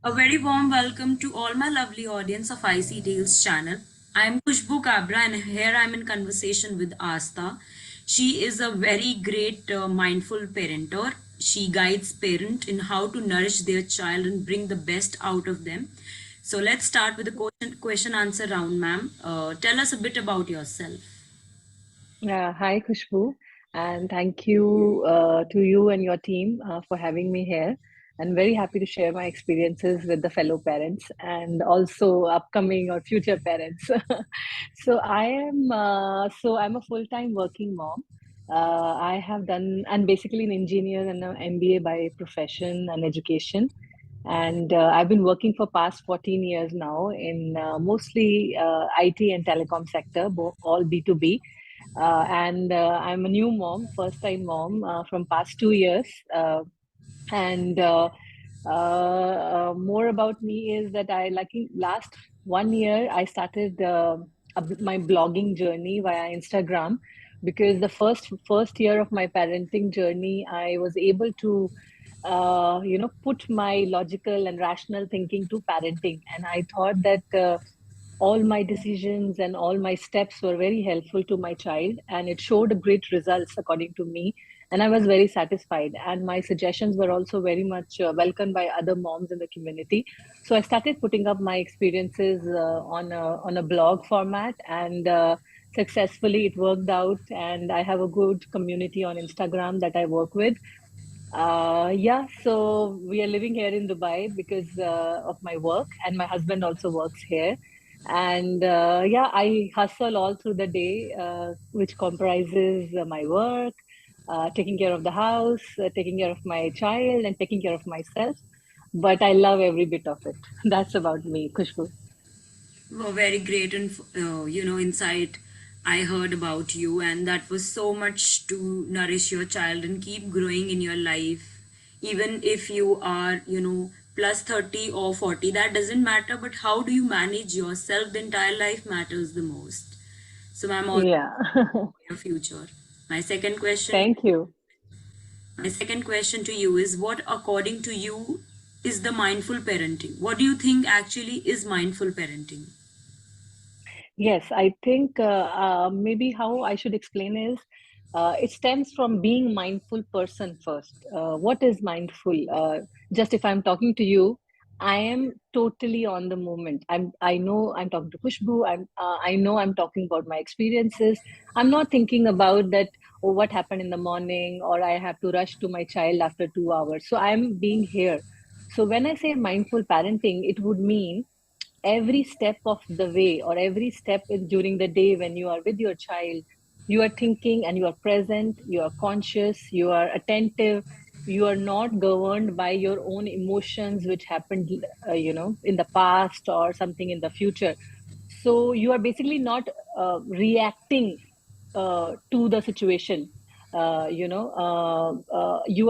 A very warm welcome to all my lovely audience of IC Tales channel. I am Khushboo Kabra and here I am in conversation with Aastha. She is a very great mindful parenter. She guides parent in how to nourish their child and bring the best out of them. So let's start with the question answer round, ma'am. Tell us a bit about yourself. Hi, Khushboo, and thank you to you and your team for having me here. I'm very happy to share my experiences with the fellow parents and also upcoming or future parents. I'm a full-time working mom. I have done, and basically an engineer and an MBA by profession and education. And I've been working for past 14 years now in mostly IT and telecom sector, all B2B, and I'm a new mom, first time mom from past 2 years. And More about me is that last 1 year I started my blogging journey via Instagram because the first year of my parenting journey I was able to put my logical and rational thinking to parenting, and I thought that all my decisions and all my steps were very helpful to my child, and it showed great results according to me, and I was very satisfied, and my suggestions were also very much welcomed by other moms in the community. So I started putting up my experiences on a blog format, and successfully it worked out, and I have a good community on Instagram that I work with. Yeah, so we are living here in Dubai because of my work, and my husband also works here. And yeah, I hustle all through the day, which comprises my work, taking care of the house, taking care of my child, and taking care of myself. But I love every bit of it. That's about me, Khushbu. Very great and insight I heard about you, and that was so much to nourish your child and keep growing in your life. Even if you are plus 30 or 40, that doesn't matter, but how do you manage yourself? The entire life matters the most. So I'm all Yeah. for your future. My second question Thank you. my second question to you is, what according to you is the mindful parenting? What do you think actually is mindful parenting? Yes, I think maybe how I should explain is it stems from being mindful person first. What is mindful? Just if I'm talking to you, I am totally on the moment. I know I'm talking to Khushbu. I know I'm talking about my experiences. I'm not thinking about that, oh, what happened in the morning, or I have to rush to my child after 2 hours. So I'm being here. So when I say mindful parenting, it would mean every step of the way, or every step during the day when you are with your child, you are thinking and you are present, you are conscious, you are attentive, you are not governed by your own emotions which happened in the past or something in the future. So you are basically not reacting to the situation. You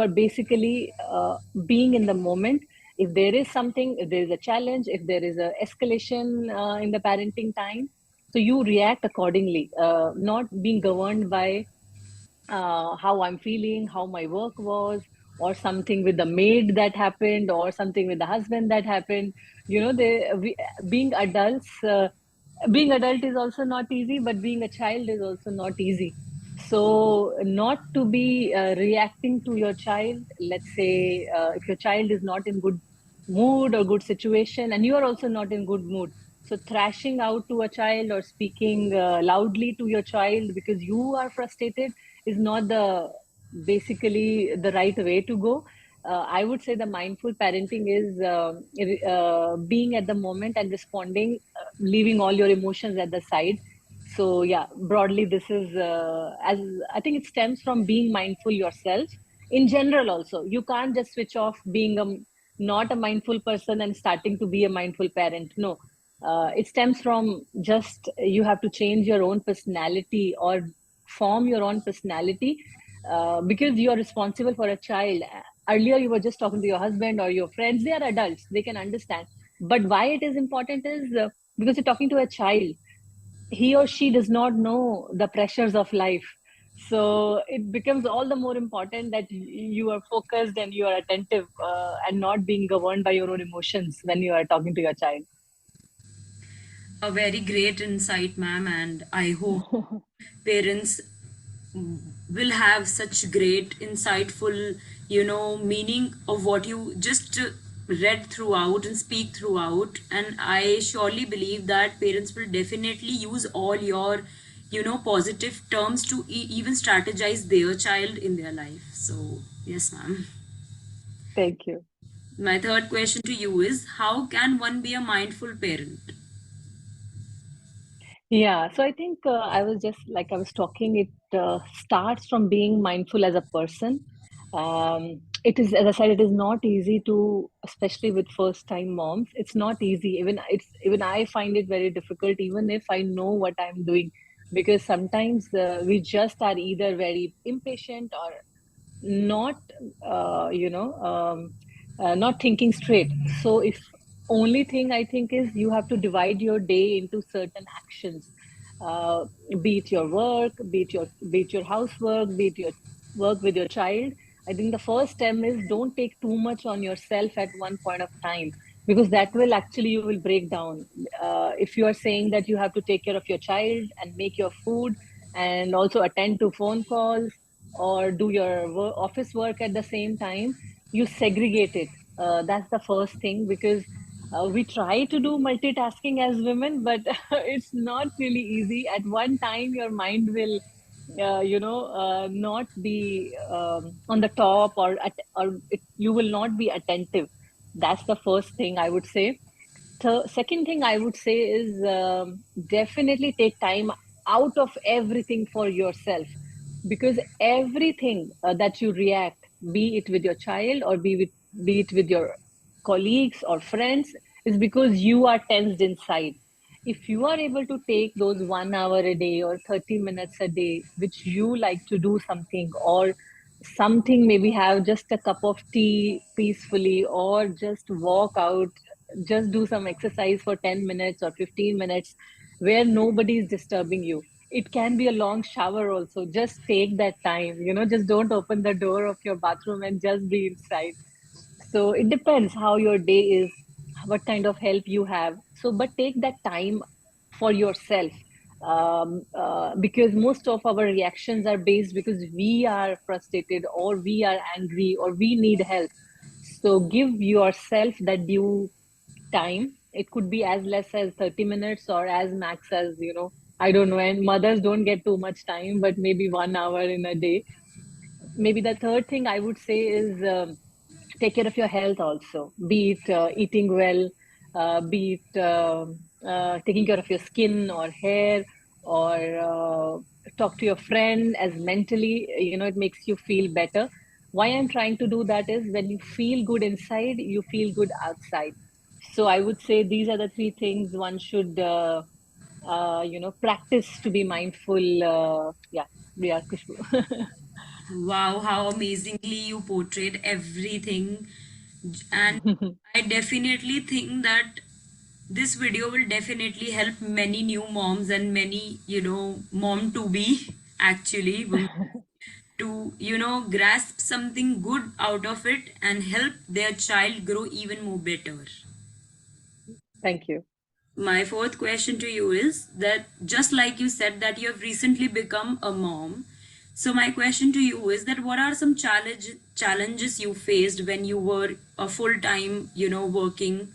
are basically being in the moment. If there is something, if there is a challenge, if there is a escalation in the parenting time, so you react accordingly, not being governed by how I'm feeling, how my work was, or something with the maid that happened, or something with the husband that happened. Being adults, being adult is also not easy, but being a child is also not easy. So, not to be reacting to your child. Let's say if your child is not in good mood or good situation, and you are also not in good mood. So, thrashing out to a child or speaking loudly to your child because you are frustrated is not the basically the right way to go. I would say the mindful parenting is being at the moment and responding, leaving all your emotions at the side. So yeah, broadly, this is as I think it stems from being mindful yourself in general. Also, you can't just switch off being a not a mindful person and starting to be a mindful parent. No, it stems from just you have to change your own personality or form your own personality because you are responsible for a child. Earlier, you were just talking to your husband or your friends. They are adults; they can understand. But why it is important is because you're talking to a child. He or she does not know the pressures of life. So it becomes all the more important that you are focused and you are attentive, and not being governed by your own emotions when you are talking to your child. A very great insight, ma'am, and I hope parents will have such great, insightful, meaning of what you just read throughout and speak throughout. And I surely believe that parents will definitely use all your, positive terms to even strategize their child in their life. So, yes, ma'am. Thank you. My third question to you is, how can one be a mindful parent? Yeah, so I think I was just like I was talking, it starts from being mindful as a person. It is, as I said, it is not easy to, especially with first time moms, it's not easy. Even I find it very difficult, even if I know what I'm doing, because sometimes we just are either very impatient or not not thinking straight. So if only thing I think is you have to divide your day into certain actions, uh, be it your work, be it your housework, be it your work with your child. I think the first step is don't take too much on yourself at one point of time, because that will actually you will break down. If you are saying that you have to take care of your child and make your food and also attend to phone calls or do your office work at the same time, you segregate it. That's the first thing, because we try to do multitasking as women, but it's not really easy. At one time, your mind will, not be on the top, or you will not be attentive. That's the first thing I would say. The second thing I would say is definitely take time out of everything for yourself, because everything that you react, be it with your child or be it with your colleagues or friends, is because you are tensed inside. If you are able to take those 1 hour a day or 30 minutes a day, which you like to do something, or something, maybe have just a cup of tea peacefully, or just walk out, just do some exercise for 10 minutes or 15 minutes where nobody is disturbing you. It can be a long shower also. Just take that time, just don't open the door of your bathroom and just be inside. So it depends how your day is, what kind of help you have. So, but take that time for yourself, because most of our reactions are based because we are frustrated or we are angry or we need help. So give yourself that due time. It could be as less as 30 minutes or as max as, I don't know. And mothers don't get too much time, but maybe 1 hour in a day. Maybe the third thing I would say is take care of your health also, be it eating well, be it taking care of your skin or hair, or talk to your friend, as mentally, it makes you feel better. Why I'm trying to do that is when you feel good inside, you feel good outside. So I would say these are the three things one should, practice to be mindful. Yeah, we are Khushbu. Wow, how amazingly you portrayed everything. And I definitely think that this video will definitely help many new moms and many, mom to be actually women to, grasp something good out of it and help their child grow even more better. Thank you. My fourth question to you is that just like you said that you have recently become a mom, so my question to you is that what are some challenges you faced when you were a full time, working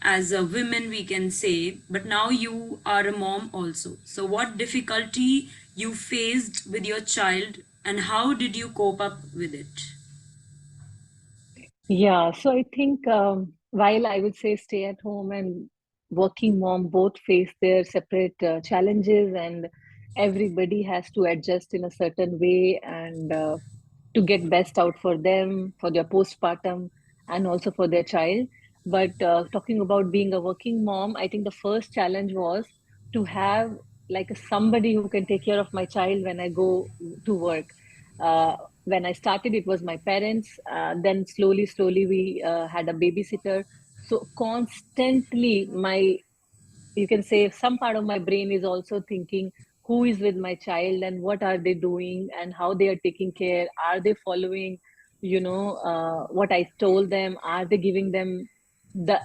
as a woman, we can say, but now you are a mom also. So what difficulty you faced with your child and how did you cope up with it? Yeah, so I think while I would say stay at home and working mom both face their separate challenges, and everybody has to adjust in a certain way, and to get best out for them, for their postpartum, and also for their child. But talking about being a working mom, I think the first challenge was to have like somebody who can take care of my child when I go to work. Uh, when I started, it was my parents. Then slowly, we had a babysitter. So constantly, you can say some part of my brain is also thinking, who is with my child and what are they doing and how they are taking care. Are they following, what I told them? Are they giving them the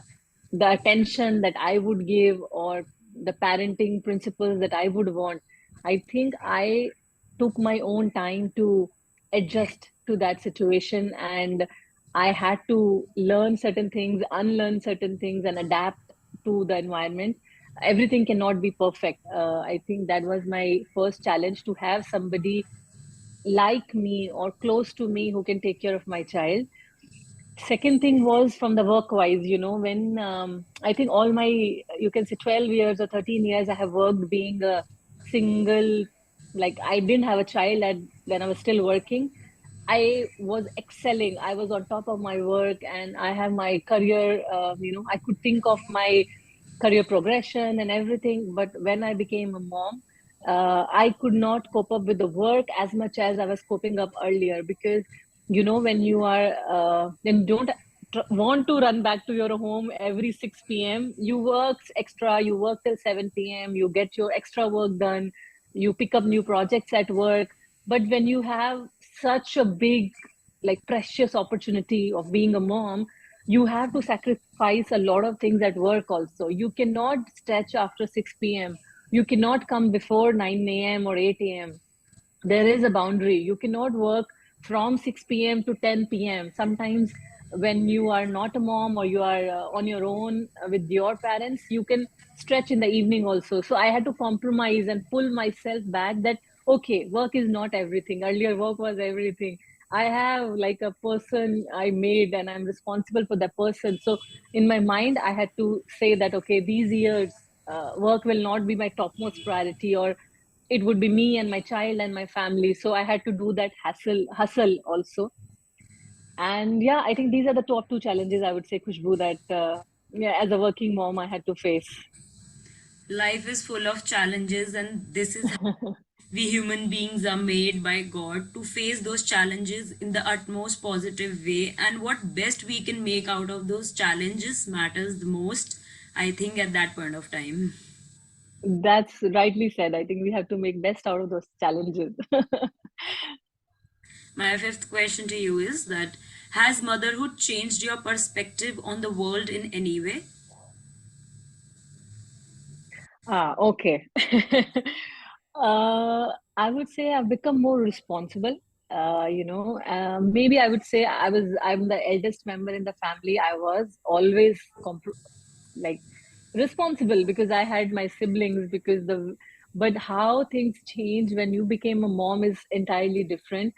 attention that I would give, or the parenting principles that I would want? I think I took my own time to adjust to that situation, and I had to learn certain things, unlearn certain things, and adapt to the environment. Everything cannot be perfect. I think that was my first challenge, to have somebody like me or close to me who can take care of my child. Second thing was from the work wise, when I think all my, you can say 12 years or 13 years, I have worked being a single, like I didn't have a child when I was still working. I was excelling. I was on top of my work, and I have my career. I could think of my career progression and everything. But when I became a mom, I could not cope up with the work as much as I was coping up earlier, because when you are then don't want to run back to your home every 6 p.m. You work extra, you work till 7 p.m., you get your extra work done, you pick up new projects at work. But when you have such a big, like, precious opportunity of being a mom, you have to sacrifice a lot of things at work also. You cannot stretch after 6 p.m., you cannot come before 9 a.m. or 8 a.m. There is a boundary. You cannot work from 6 p.m. to 10 p.m. Sometimes when you are not a mom, or you are on your own with your parents, you can stretch in the evening also. So I had to compromise and pull myself back, that okay, work is not everything. Earlier work was everything. I have like a person I made, and I'm responsible for that person. So in my mind, I had to say that okay, these years work will not be my topmost priority, or it would be me and my child and my family. So I had to do that hustle also. And yeah, I think these are the top two challenges, I would say, Khushboo, that yeah, as a working mom, I had to face. Life is full of challenges, and this is how we human beings are made by God to face those challenges in the utmost positive way. And what best we can make out of those challenges matters the most, I think, at that point of time. That's rightly said. I think we have to make best out of those challenges. My fifth question to you is that, has motherhood changed your perspective on the world in any way? Okay. I would say I've become more responsible. Maybe I would say I'm the eldest member in the family. I was always like responsible because I had my siblings, but how things change when you became a mom is entirely different.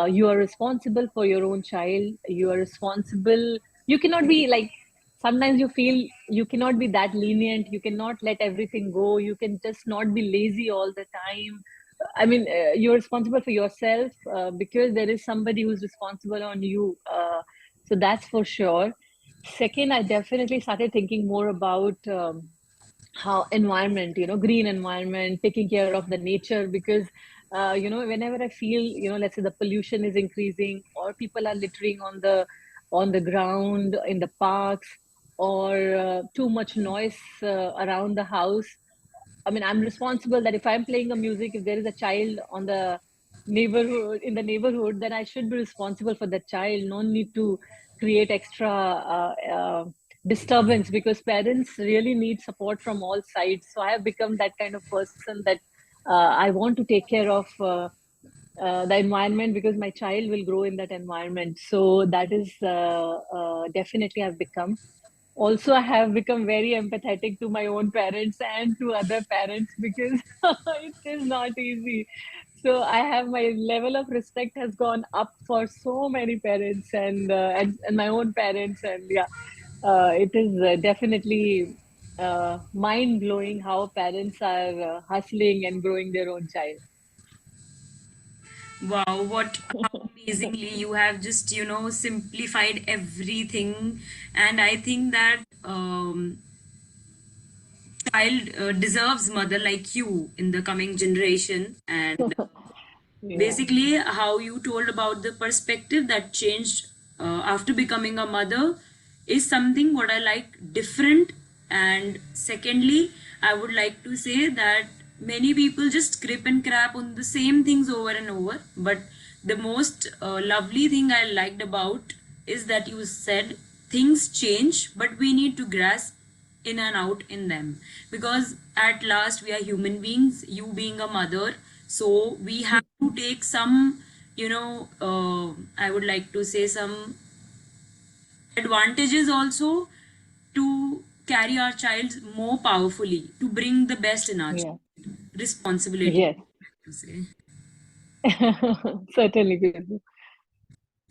You are responsible for your own child. You are responsible. You cannot be like, sometimes you feel you cannot be that lenient. You cannot let everything go. You can just not be lazy all the time. I mean, you're responsible for yourself because there is somebody who's responsible on you. So that's for sure. Second, I definitely started thinking more about how environment, green environment, taking care of the nature, because whenever I feel, let's say the pollution is increasing, or people are littering on the ground in the parks, or too much noise around the house. I mean, I'm responsible that if I'm playing a music, if there is a child on the neighborhood, then I should be responsible for that child. No need to create extra disturbance, because parents really need support from all sides. So I have become that kind of person that I want to take care of the environment, because my child will grow in that environment. So that is definitely I've become. Also, I have become very empathetic to my own parents and to other parents, because it is not easy. So I have, my level of respect has gone up for so many parents, and my own parents. And yeah, it is definitely mind blowing how parents are hustling and growing their own child. Wow, what, how amazingly you have just, simplified everything. And I think that child deserves mother like you in the coming generation. And Yeah. basically, how you told about the perspective that changed after becoming a mother is something what I like different. And secondly, I would like to say that many people just grip and crap on the same things over and over. But the most lovely thing I liked about is that you said things change, but we need to grasp in and out in them, because at last we are human beings, you being a mother, so we have to take some, I would like to say some advantages also to carry our child more powerfully, to bring the best in our Yeah. child. Responsibility, Yes. to say. Certainly, Khushboo.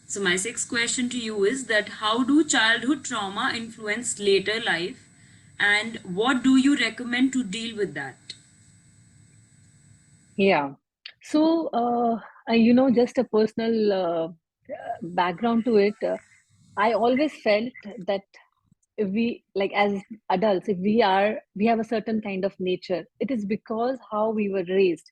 So my sixth question to you is that how do childhood trauma influence later life, and what do you recommend to deal with that? Yeah. So, just a personal background to it. I always felt that if we, like as adults, if we have a certain kind of nature, it is because how we were raised.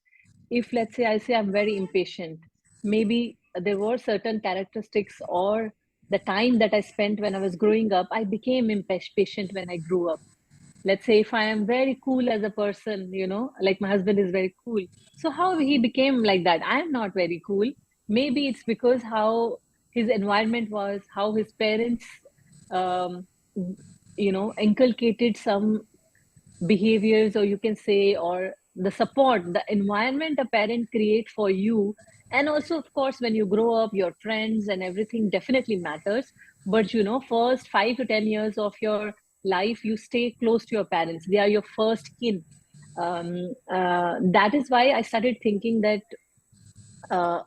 If let's say I say I'm very impatient, maybe there were certain characteristics or the time that I spent when I was growing up, I became impatient when I grew up. Let's say if I am very cool as a person, like my husband is very cool, so how he became like that? I am not very cool. Maybe it's because how his environment was, how his parents um, inculcated some behaviors, or you can say, or the support, the environment a parent create for you. And also, of course, when you grow up, your friends and everything definitely matters. But first 5 to 10 years of your life, you stay close to your parents. They are your first kin. That is why I started thinking that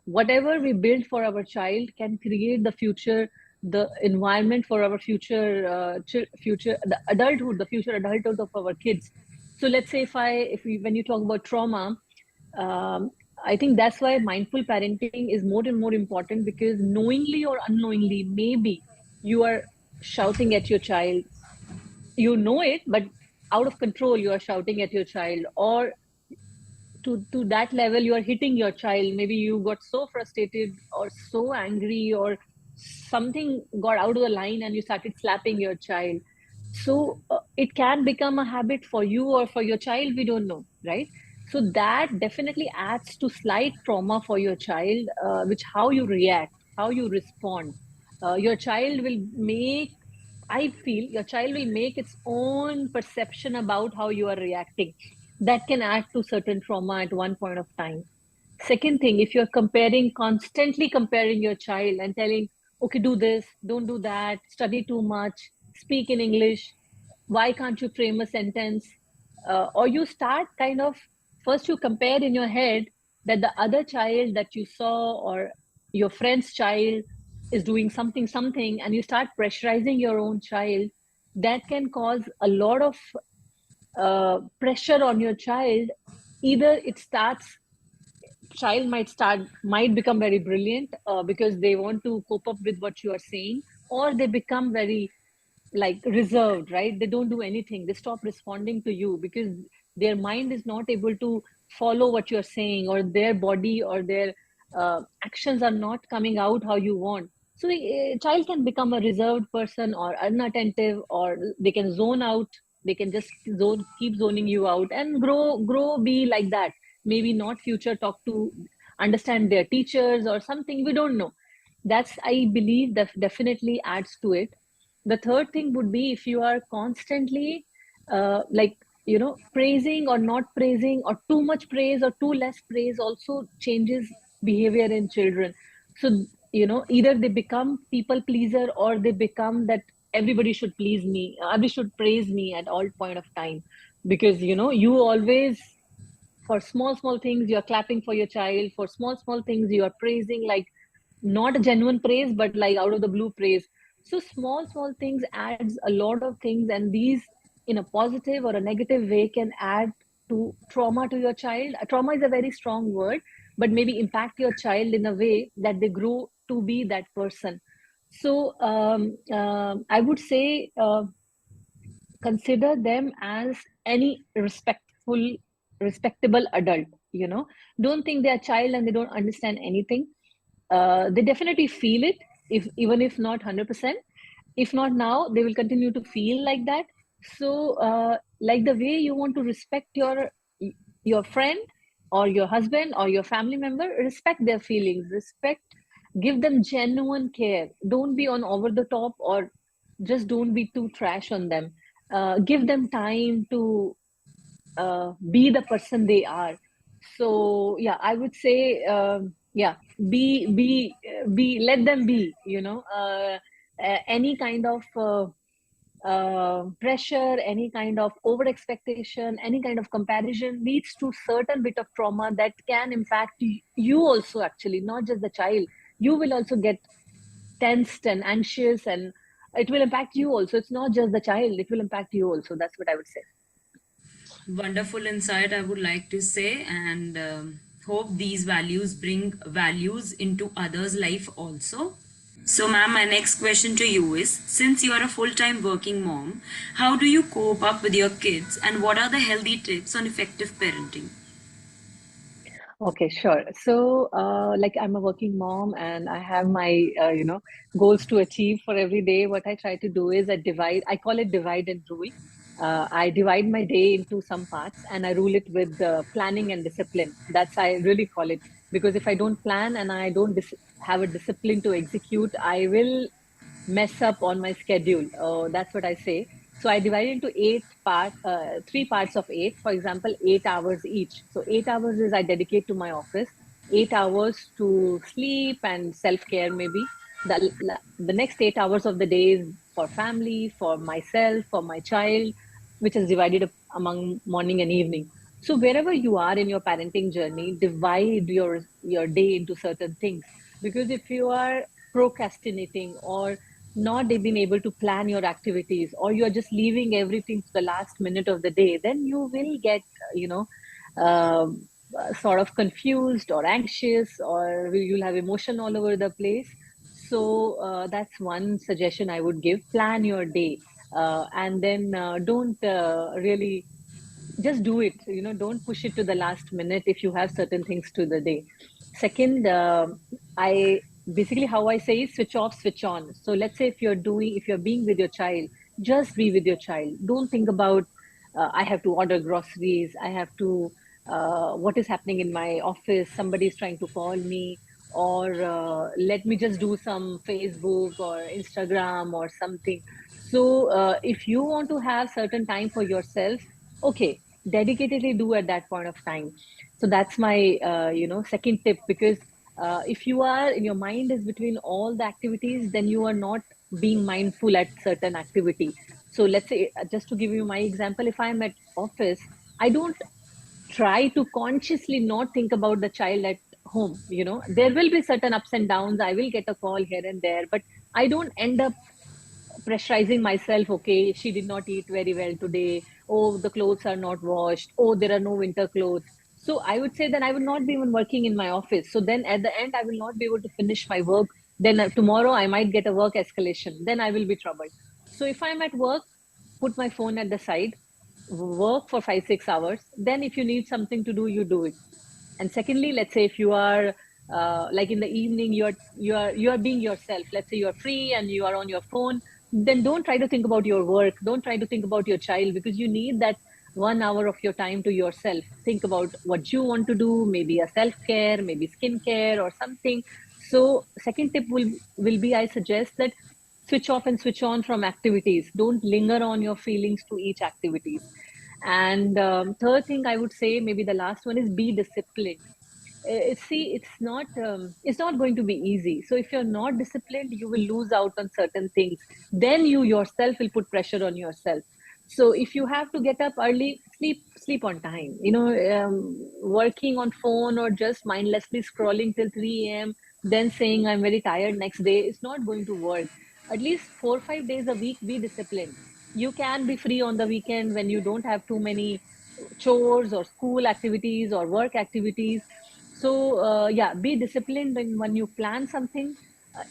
whatever we build for our child can create the future, the environment for our future, future, the adulthood, the future adulthood of our kids. So let's say if we, when you talk about trauma, um, I think that's why mindful parenting is more and more important, because knowingly or unknowingly, maybe you are shouting at your child, you know it, but out of control, you are shouting at your child, or to that level you are hitting your child. Maybe you got so frustrated or so angry, or something got out of the line and you started slapping your child. So it can become a habit for you or for your child, we don't know, right? So that definitely adds to slight trauma for your child, which how you react, how you respond. Your child will make, I feel your child will make its own perception about how you are reacting. That can add to certain trauma at one point of time. Second thing, if you're comparing, constantly comparing your child and telling, okay, do this, don't do that, study too much, speak in English, why can't you frame a sentence? Or you start kind of, first you compare in your head that the other child that you saw, or your friend's child, is doing something, and you start pressurizing your own child. That can cause a lot of pressure on your child. Either it starts, child might become very brilliant because they want to cope up with what you are saying, or they become very like reserved, right? They don't do anything, they stop responding to you because their mind is not able to follow what you're saying, or their body or their actions are not coming out how you want. So a child can become a reserved person or unattentive, or they can zone out, they can just keep zoning you out and grow be like that. Maybe not future talk to understand their teachers or something, we don't know. That's, I believe, that definitely adds to it. The third thing would be if you are constantly like praising or not praising, or too much praise or too less praise also changes behavior in children. So either they become people pleaser, or they become that everybody should please me, everybody should praise me at all point of time. Because you always, for small things you're clapping for your child, for small things you are praising, like not a genuine praise but like out of the blue praise. So small things adds a lot of things, and these in a positive or a negative way can add to trauma to your child. Trauma is a very strong word, but maybe impact your child in a way that they grow to be that person. So I would say consider them as any respectable adult. Don't think they're a child and they don't understand anything. They definitely feel it, if even if not 100%. If not now, they will continue to feel like that. So like the way you want to respect your your friend or your husband or your family member, respect their feelings, respect, give them genuine care. Don't be on over the top, or just don't be too trash on them. Give them time to be the person they are. So yeah, I would say, yeah, let them be, any kind of pressure, any kind of over expectation, any kind of comparison leads to certain bit of trauma that can impact you also, actually, not just the child. You will also get tensed and anxious, and it will impact you also. It's not just the child, it will impact you also. That's what I would say. Wonderful insight, I would like to say, and hope these values bring values into others' life also. So, ma'am, my next question to you is, since you are a full time working mom, how do you cope up with your kids and what are the healthy tips on effective parenting? Okay, sure. So, like, I'm a working mom and I have my, goals to achieve for every day. What I try to do is I call it divide and rule. I divide my day into some parts and I rule it with planning and discipline. That's, I really call it. Because if I don't plan and I don't have a discipline to execute, I will mess up on my schedule. That's what I say. So I divide into three parts of eight. For example, 8 hours each. So 8 hours is I dedicate to my office. 8 hours to sleep and self care, maybe. The next 8 hours of the day is for family, for myself, for my child, which is divided up among morning and evening. So wherever you are in your parenting journey, divide your day into certain things. Because if you are procrastinating or not being able to plan your activities, or you're just leaving everything to the last minute of the day, then you will get, you know, sort of confused or anxious, or you'll have emotion all over the place. So that's one suggestion I would give. Plan your day, and then don't really, just do it. Don't push it to the last minute if you have certain things to the day. Second, I basically, how I say is switch off, switch on. So let's say if you're being with your child, just be with your child. Don't think about, I have to order groceries, I have to, what is happening in my office, somebody is trying to call me, or let me just do some Facebook or Instagram or something. So if you want to have certain time for yourself, okay, dedicatedly do at that point of time. So that's my second tip. Because if you are in your mind is between all the activities, then you are not being mindful at certain activity. So let's say, just to give you my example, if I'm at office, I don't try to consciously not think about the child at home. There will be certain ups and downs, I will get a call here and there, but I don't end up pressurizing myself. Okay, she did not eat very well today, oh, the clothes are not washed, oh, there are no winter clothes. So I would say then I will not be even working in my office. So then at the end I will not be able to finish my work. Then tomorrow I might get a work escalation, then I will be troubled. So if I'm at work, put my phone at the side, work for 5 6 hours, then if you need something to do, you do it. And secondly, let's say if you are like in the evening, you're being yourself, let's say you're free and you are on your phone, then don't try to think about your work, don't try to think about your child, because you need that 1 hour of your time to yourself. Think about what you want to do, maybe a self care, maybe skincare or something. So second tip will be, I suggest that switch off and switch on from activities. Don't linger on your feelings to each activities. And third thing I would say, maybe the last one, is be disciplined. See, it's not going to be easy. So if you're not disciplined, you will lose out on certain things. Then you yourself will put pressure on yourself. So if you have to get up early, sleep on time. Working on phone or just mindlessly scrolling till 3 a.m., then saying I'm very tired next day, it's not going to work. At least 4 5 days a week, be disciplined. You can be free on the weekend when you don't have too many chores or school activities or work activities. So yeah, be disciplined when you plan something.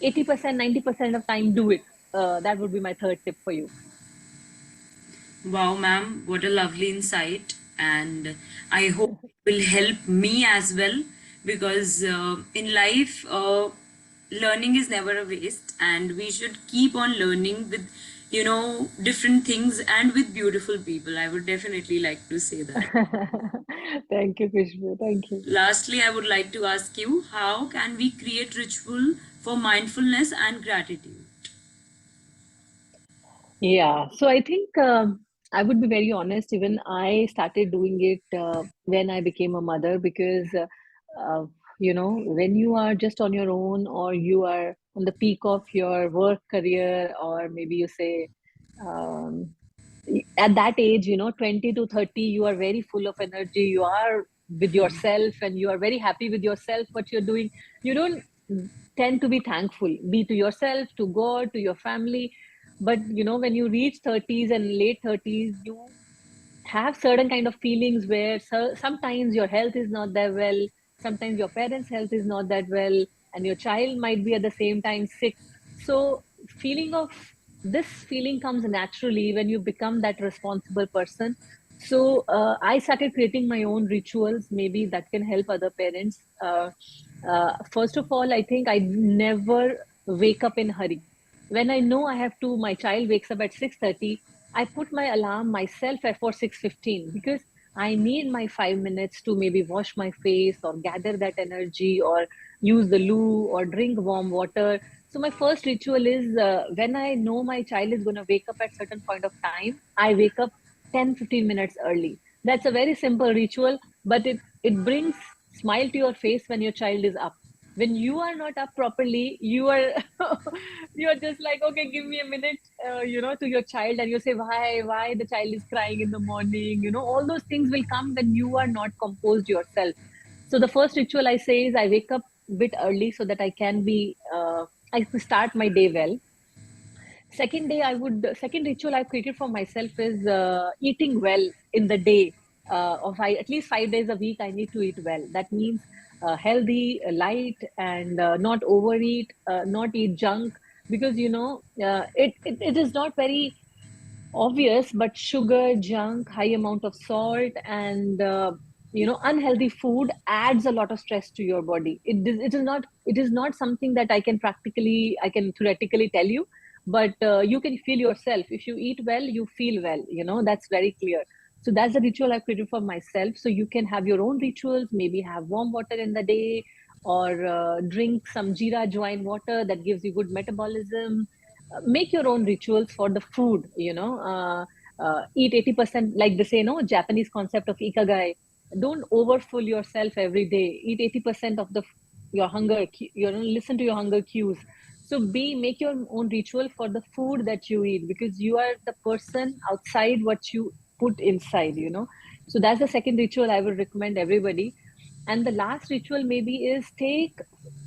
80%, 90% of time, do it. That would be my third tip for you. Wow, ma'am, what a lovely insight. And I hope it will help me as well because in life, learning is never a waste, and we should keep on learning with different things and with beautiful people. I would definitely like to say that. Thank you, Khushboo. Thank you. Lastly, I would like to ask you, how can we create ritual for mindfulness and gratitude? Yeah, so I think I would be very honest. Even I started doing it when I became a mother because, uh, when you are just on your own or you are on the peak of your work career, or maybe you say um, at that age, 20 to 30, you are very full of energy. You are with yourself and you are very happy with yourself, what you're doing. You don't tend to be thankful, be to yourself, to God, to your family. But when you reach 30s and late 30s, you have certain kind of feelings where sometimes your health is not that well, sometimes your parents health is not that well, and your child might be at the same time sick. So feeling of this feeling comes naturally when you become that responsible person. So I started creating my own rituals, maybe that can help other parents. First of all, I think I never wake up in hurry. When I know I have to, my child wakes up at 6:30, I put my alarm myself at for 6:15 because I need my 5 minutes to maybe wash my face or gather that energy or use the loo or drink warm water. So my first ritual is when I know my child is going to wake up at certain point of time, I wake up 10-15 minutes early. That's a very simple ritual, but it brings smile to your face when your child is up. When you are not up properly, you are you're just like, okay, give me a minute, to your child, and you say, why the child is crying in the morning. All those things will come when you are not composed yourself. So the first ritual I say is I wake up a bit early so that I can start my day well. Second ritual I've created for myself is eating well in the day. At least 5 days a week, I need to eat well. That means healthy, light, and not overeat, not eat junk, because it is not very obvious, but sugar, junk, high amount of salt, and unhealthy food adds a lot of stress to your body. It is not something that I can theoretically tell you, but you can feel yourself. If you eat well, you feel well. That's very clear. So that's the ritual I've created for myself. So you can have your own rituals. Maybe have warm water in the day, or drink some jeera join water that gives you good metabolism. Make your own rituals for the food. Eat 80%, like they say, no, Japanese concept of ikagai. Don't overfull yourself every day. Eat 80% of your hunger. Listen to your hunger cues. So make your own ritual for the food that you eat, because you are the person outside what you put inside. So that's the second ritual I would recommend everybody. And the last ritual maybe is take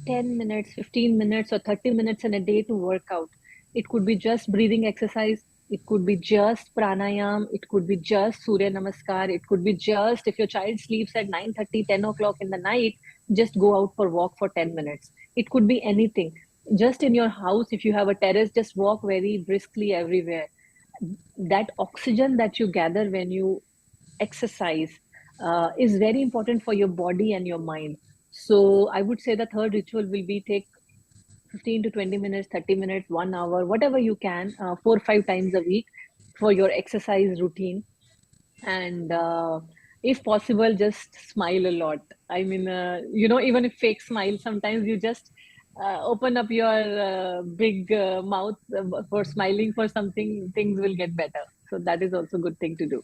10 minutes, 15 minutes, or 30 minutes in a day to work out. It could be just breathing exercise. It could be just pranayam. It could be just Surya Namaskar. It could be just, if your child sleeps at 9:30, 10 o'clock in the night, just go out for walk for 10 minutes. It could be anything. Just in your house, if you have a terrace, just walk very briskly everywhere. That oxygen that you gather when you exercise is very important for your body and your mind. So I would say the third ritual will be take 15 to 20 minutes, 30 minutes, 1 hour, whatever you can, 4 or 5 times a week for your exercise routine. And if possible, just smile a lot. I mean, even if fake smile, sometimes you just open up your big mouth for smiling for something, things will get better. So that is also a good thing to do.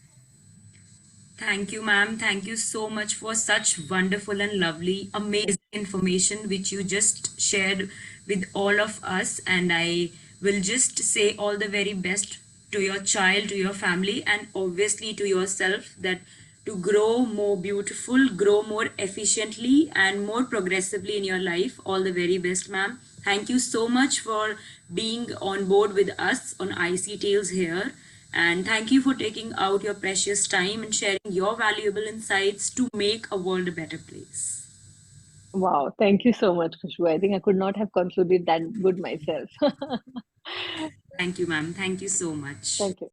Thank you, ma'am. Thank you so much for such wonderful and lovely, amazing information which you just shared with all of us. And I will just say all the very best to your child, to your family, and obviously to yourself, that to grow more beautiful, grow more efficiently, and more progressively in your life. All the very best, ma'am. Thank you so much for being on board with us on IC Tales here. And thank you for taking out your precious time and sharing your valuable insights to make a world a better place. Wow, thank you so much, Khushbu. I think I could not have concluded that good myself. Thank you, ma'am. Thank you so much. Thank you.